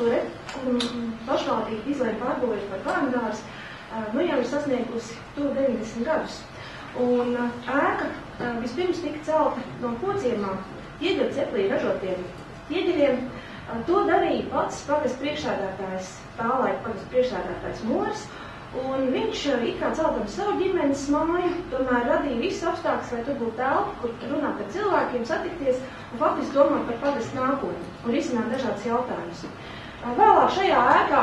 vēsture, kuru pašvaldība izlēma pārbūvēt par bērndārs, nu jau ir sasniegusi tuvu 90 gadus. Un ēka vispirms tika celta no Kociemā ķieģeļu ceplī ražotiem ķieģeļiem. To darīja pats pagasts priekšsēdētājs, tā laika pagasts priekšsēdētājs Mors, un viņš it kā celtams savu ģimenes māju, tomēr radīja visus apstākļus, lai tur būtu telpa, kur runāt ar cilvēkiem, satikties un faktiski domāt par pagastu nākotni un risināt dažādas jautājumus. Vēlāk šajā ēkā,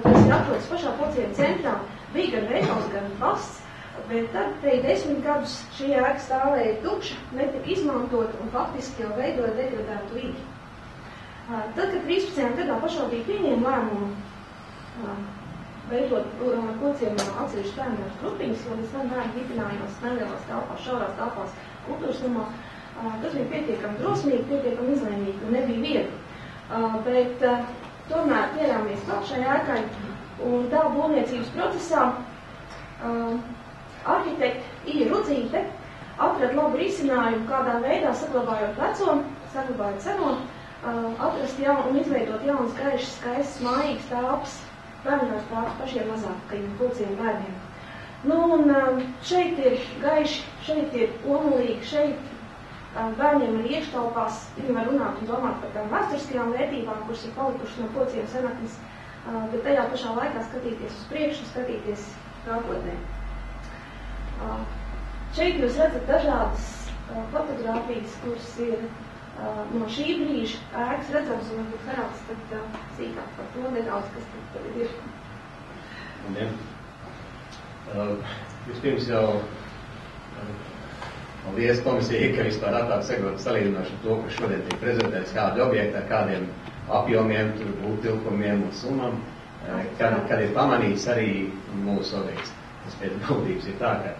kas ir atrodas pašā Kociema centrā, bija gan veikals, gan pasts, bet tad pēc 10 gadus šī ēka stāvēja tukša, netika izmantota un faktiski jau veidoja degradētu vidi. Tad, kad 13. gadā pašvaldība pieņēma lēmumu veidot Kociemā atsevišķu bērnu grupiņas, jo līdz tam bērni dibinājās nelielās telpās, šaurās telpās kultūras namā, tas bija pietiekami drosmīgi, pietiekami izlēmīgi un nebija viegli. Bet tomēr ķērāmies klāt šai ēkai un tā būvniecības procesā arhitekti Ija Rudzīte atrada labu risinājumu, kādā veidā saglabājot veco, saglabājot seno, atrast un izveidot jaunas gaišas, skaistas, mājīgas telpas, bērnās telpas pašiem mazākajiem Kociema bērniem. Nu, un šeit ir gaiši, šeit ir omulīgi, šeit bērniem ir iekštelpās, viņi var runāt un domāt par tām vēsturiskajām vērtībām, kuras ir palikušas no Kociema senatnes, bet tajā pašā laikā skatīties uz priekšu, skatīties nākotnē. Šeit jūs redzat dažādas fotogrāfijas, kuras ir no šī brīža ēkas redzams, un varbūt Haralds tad sīkāk par to nedaudz, kas tad ir. Vispirms jau paldies komisijai, ka vispār atklāt segot salīdzinoši to, kas šodien tiek prezentēts, kādi objekti ar kādiem apjomiem, būvtilpumiem un summām, kad ir pamanīts arī mūsu objekts. Tas pēc būtības ir tā, ka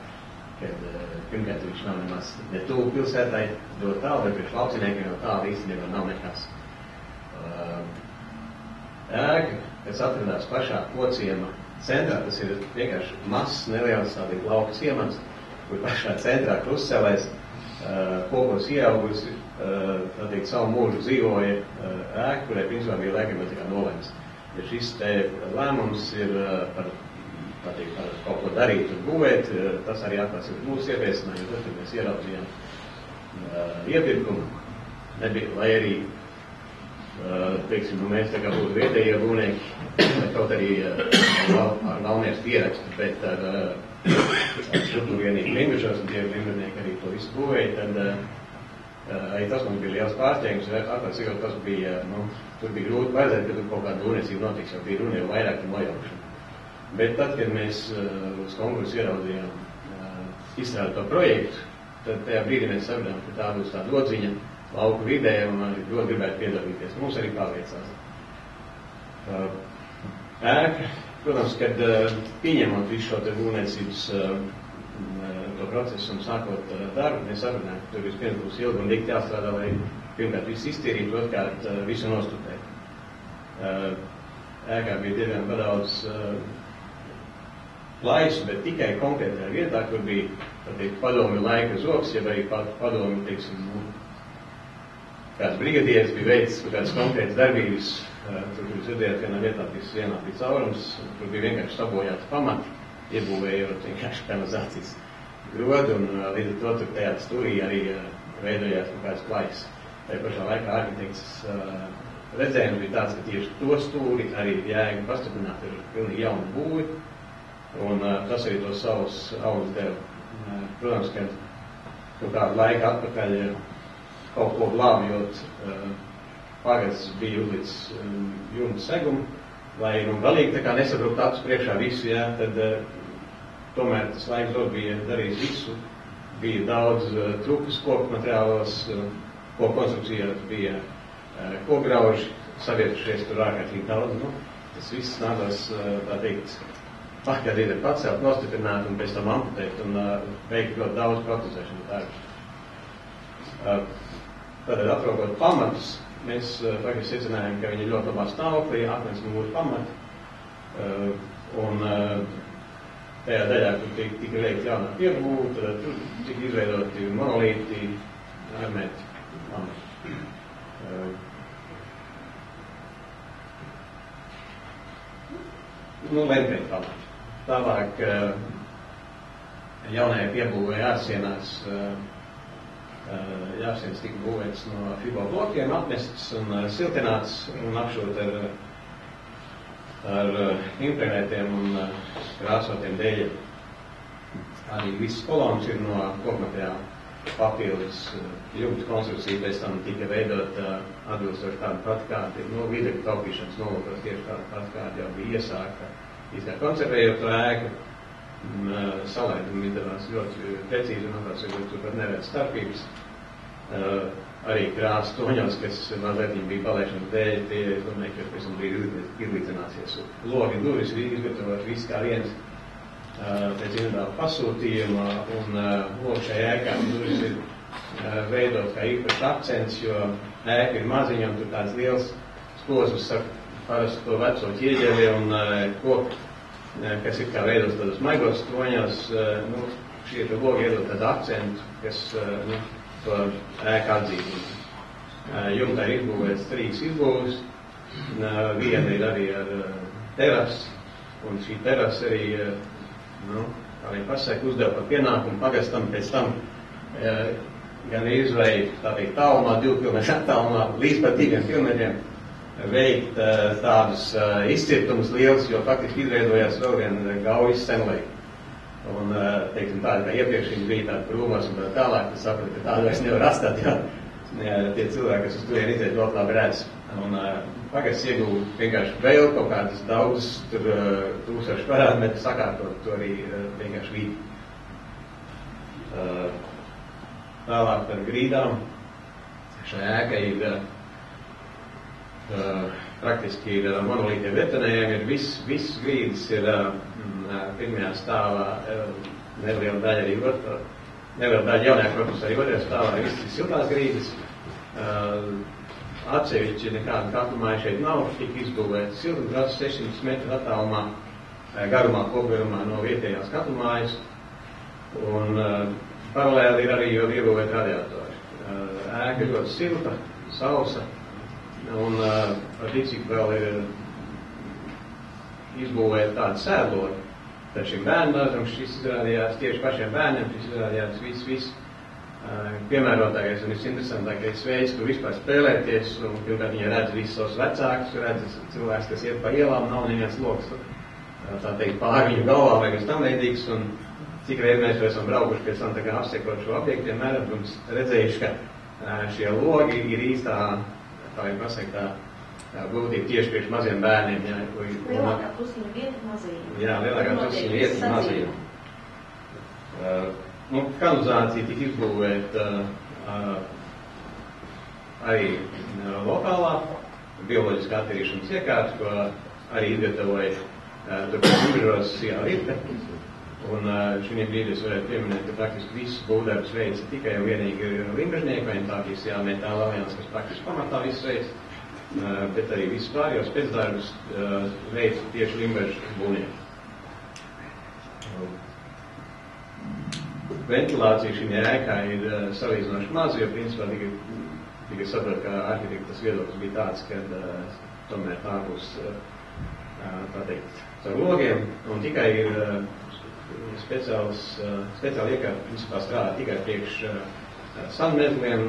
pirmkārt viņš nav nemaz ne tuvu pilsētai, ļoti tālu, bet priekš lauciniekiem jau tālu īstenībā nav nekas. Ēka, kas atradās pašā Kociema centrā, tas ir vienkārši mazs, neliels tādīgi lauka ciemats, kur pašā centrā krustcelēs kokos ieaugusi, tādīgi savu mūžu dzīvoja ēka, kurai principā bija laikam nolēms. Ja šis te lēmums ir par kaut ko darīt un būvēt, tas arī atklās mūsu iepriecinājumu, tad, kad mēs ieraudzījām iepirkumu, lai arī, teiksim, mēs tā kā būtu vietējie būvnieki, kaut arī ar valnieku pierakstu, bet ar struktūru vienīgi limbušos, un tie limbunieki arī to visu būvēja, tad arī tas mums bija liels pārsteigums, atklāt, cikot tas bija, tur bija grūti vajadzēt, ka tur kaut kāda būvniecība notiks, jo bija runa jau vairāk un nojaukšana. Bet tad, kad mēs uz konkursu ieraudzījām izstrādāt to projektu, tad tajā brīdī mēs sapratām, ka tā būs tāda odziņa lauku vidē un ļoti gribētu piedalīties. Mums arī pārliecās. Ēka, protams, kad pieņemot visu šo te būvniecības to procesu un sākot darbu, mēs sapratām, ka tur vispirms būs ilgi un dikti jāstrādā, lai pirmkārt visu iztīrīt, otrkārt visu nostutēt. Ēkā bija diezgan daudz plaisu, bet tikai konkrētajā vietā, kur bija padomju laika zoks, ja arī padomju, teiksim, kāds brigadieris bija veicis kādas konkrētas darbības, tur jūs redzējāt, vienā vietā bija caurums, tur bija vienkārši sabojāti pamati, iebūvējot vienkārši kanalizācijas grodu, un līdz ar to tur tajā stūrī arī veidojās kāds plaiss. Tā pašā laikā arhitekts redzējums bija tāds, ka tieši to stūri arī jēga pastiprināt ir pilnīgi jauna būvi, un tas arī to savus augļus deva. Protams, ka kaut kādu laiku atpakaļ kaut ko glābjot, pagasts bija uzlicis jumta segumu, lai galīgi tā kā nesabrūkt acis priekšā visu, jā, tad tomēr tas laiks dod bija darījis visu, bija daudz trupas koku materiālos, ko konstrukcijās bija kograuži, savietušies tur ārkārtīgi daudz, tas viss nākās, tā teikt, kad ir pacelt, nostiprināt un pēc tam amputēt un veikt ļoti daudz protezēšanu darbus. Tātad atrokot pamatus, mēs faktiski secinājām, ka viņi ļoti labā stāvoklī, akmens mūžu pamati, un tajā daļā, kur tika veikti jaunā piebūve, tad tur tika izveidoti monolīti, armēti pamati. Lemkēta palāta. Tālāk jaunajai piebūvē ārsienās, jārsienas tika būvētas no fiboblokiem, apmests un siltināts un apšūt ar impregnētiem un krāsotiem dēļiem. Arī visas kolonas ir no kokmateriāla. Papildus jumta konstrukcija pēc tam tika veidot atbilstoši tādu pat kādu līdzekļu taupīšanas nolūkos, tieši tādu pat kādu jau bija iesākta. Konservējot to ēku, salaidumi izdevās ļoti precīzi un atklāts, tur pat neredz starpības. Arī krāsas toņos, kas mazliet bija palaišanas dēļ, tie, es domāju, ka pēc tam bija izlīdzināsies. Logi durvis bija izgatavot viss kā viens pēc individuāla pasūtījuma, un logi šai ēkā durvis ir veidot kā īpašs akcents, jo ēka ir maziņa un tur tāds liels sposms ar parastu to veco ķieģeli un koku, kas ir kā veidos tādos maigos toņos, šie logi iedod tādu akcentu, kas to ēku atzīmē. Jumtā ir izbūvēts 3 izbūves, viena ir arī ar terasu, un šī terasa arī, kā viņi pasaka, uzdeva par pienākumu pagastam pēc tam gan izvei, tā teikt, tālumā, 2 km attālumā, līdz pat 2 km veikt tādus izcirtumus lielus, jo faktiski izveidojās vēl viena Gaujas senleika. Un, teiksim, tāda, kā iepriekš viņi bija tāda krūmos un tā tālāk, tad sapratu, ka tādu vairs nevar atstāt, jo tie cilvēki, kas uz turieni iziet, ļoti labi redz. Un pagasts ieguva vienkārši vēl kaut kādas daudz, tur 1000 kvadrātmetru sakārtot, to arī vienkārši vidi. Tālāk par grīdām. Šai ēkai ir praktiski ir monolītiem betonējumi, ir viss grīdas ir pirmajā stāvā, neliela daļa arī neliela daļa jaunajā korpusā arī otrajā stāvā, viss ir siltās grīdas. Atsevišķi nekāda katlamāja šeit nav, tika izbūvēta siltumkrāsa 600 metru attālumā, garumā, kopgarumā no vietējās katlamājas, un paralēli ir arī jau ieguvēti radiatori. Ēka ir ļoti silta, sausa, un par cik vēl ir izbūvēta tāda sēdlota. Tad šim bērnam šis izrādījās tieši pašiem bērniem, šis izrādījās viss piemērotākais un visinteresantākais veids, kur vispār spēlēties, un pirmkārt viņi redz visus savus vecākus, redz cilvēks, kas iet pa ielām, nav neviens loks, tā teikt, pāri viņu galvā vai kas tam veidīgs, un cik reiz mēs esam braukuši pēc tam tā kā apsekot šo objektiem, mēram, protams, redzējuši, ka šie logi ir īstā, tā ir pasaka, tā būtība tieši priekš maziem bērniem. Jā, lielākā tusiņa vieta mazajiem. Jā, lielākā tusiņa vieta mazajiem. Kanalizācija tika izbūvēta arī lokālā bioloģiskā attīrīšanas iekārta, ko arī izgatavoja Limbežos Rīta. Un šodien brīdī es varētu pieminēt, ka praktiski visus būvdarbus veica tikai un vienīgi limbežnieki, vai tāpēc Metāla Allianse, kas praktiski pamatā visus veica, bet arī visus pārējos pēcdarbus veica tieši limbežu būvnieki. Ventilācija šim ēkā ir salīdzinoši maza, jo principā tikai saprot, ka arhitektas viedoklis bija tāds, ka tomēr tā būs, tā teikt, caur logiem, un tikai ir speciāli iekārta, principā strādā tikai priekš sanmezgliem,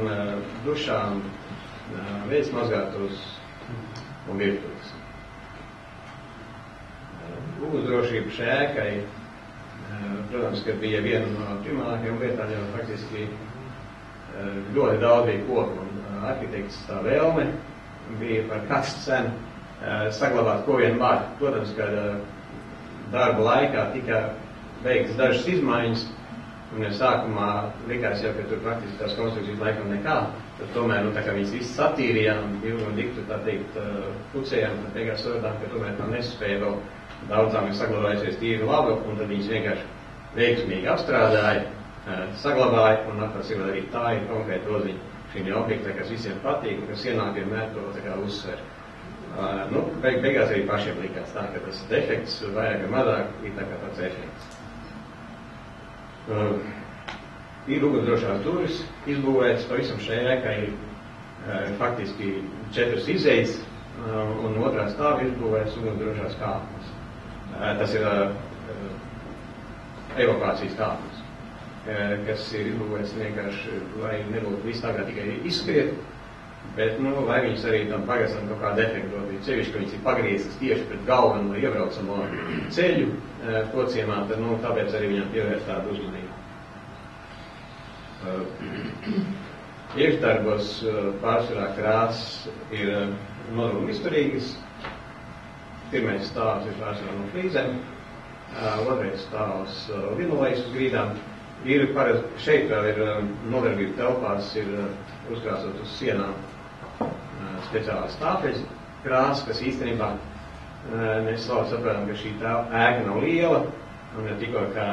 dušām, veids mazgātos un virtuves. Ugunsdrošība šai ēkai, protams, ka bija viena no primārākajām lietām, jo faktiski ļoti daudz bija koku, un arhitekts tā vēlme bija par katru cenu saglabāt ko vien var. Protams, ka darba laikā tika veikts dažas izmaiņas, un ja sākumā likās jau, ka tur praktiski tās konstrukcijas laikam nekā, tad tomēr, tā kā viņas visas attīrījām, un diktu, tā teikt, pucējām, tad beigās saradām, ka tomēr tā nespēja vēl. Daudzām ir saglabājusies tīri labi, un tad viņas vienkārši veiksmīgi apstrādāja, saglabāja, un atpēc arī tā ir konkrēta roziņa šīm objektā, kas visiem patīk, un kas ienāk vienmēr to tā kā uzsver. Beigās arī pašiem likās tā, ka tas defekts vairāk vai mazāk ir tā kā pats efekts. Ir ugunsdrošās durvis izbūvētas, pavisam šai ēkai ir faktiski 4 izejas, un otrā stāva izbūvētas ugunsdrošās kāpnes. Tas ir evakuācijas tālums, kas ir izbūvēts vienkārši, lai nebūtu viss tagad tikai izskriet, bet, lai viņas arī tam pagasam kaut kādu efektu dod. Cevišķi, ka viņas ir pagrieztas tieši pret galveno iebraucamo ceļu Pociemā, tad, tāpēc arī viņam pievērst tādu uzmanību. Iekšdarbos pārsvarā krāsas ir nodruma izturīgas. Pirmais stāvs ir pārsvarā no flīzēm, otrais stāvs vinolais uz grīdām. Šeit vēl ir nodarbība telpās, ir uzkrāsot uz sienām speciālās tāpeļas krāsas, kas īstenībā mēs labi saprotam, ka šī ēka nav liela, un ne tikko kā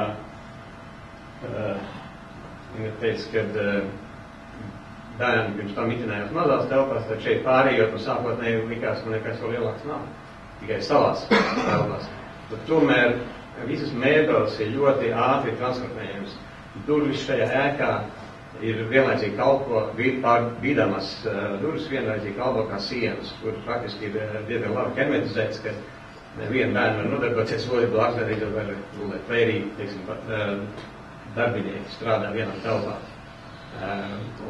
teica, kad bērni pirms tam mitinājās mazās telpās, tad šeit pārējot no sākotnēji likās, ka nekas vēl lielāks nav, tikai savās telpās. Tad tomēr visas mēbeles ir ļoti ātri transportējams. Durvis šajā ēkā ir vienlaicīgi kalpo, bīdamas durvis vienlaicīgi kalpo kā sienas, kur praktiski ir diezgan labi hermetizēts, ka vienu bērnu var nodarboties, otru blakus arī var gulēt, vai arī, teiksim, darbinieki strādā vienā telpā,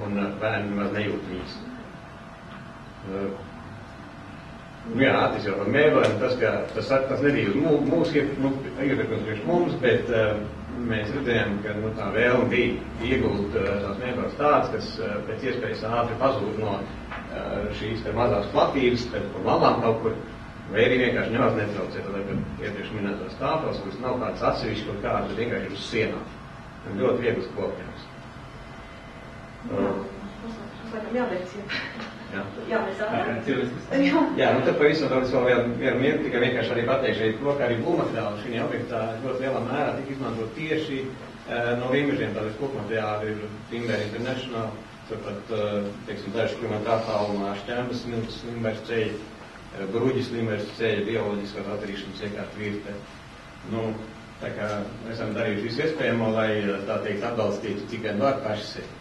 un bērni var nejūt viņas. Attīstībā par mēbelēm, tas nebija uz mūsu ietekmes priekš mums, bet mēs redzējām, ka tā vēlme bija iegūt tās mēbeles tādas, kas pēc iespējas ātri pazūd no šīs mazās platības, pēc par malām kaut kur, vai arī vienkārši nemaz netraucē, tad iepriekš minētos tāpels, kuras nav kāds atsevišķi kaut kāds, bet vienkārši uz sienām. Ļoti viegls kopjams. Jābeidz, Jā, mēs ātrāk. Jā, tad pavisam daudz vēl vienu mieru, tikai vienkārši arī pateikšu, ka arī būvmateriāli šī objektā ļoti lielā mērā tika izmantot tieši no Rīmežiem, tādas būvmateriāli ir Timber International, tāpat, teiksim, daži kilometru attālumā Šķembas slimbers ceļi, Bruģis slimbers ceļi, bioloģiskās attīrīšanas iekārtu virte. Tā kā esam darījuši visu iespējamo, lai, tā teikt, atbalstītu cik vien var paši sevi.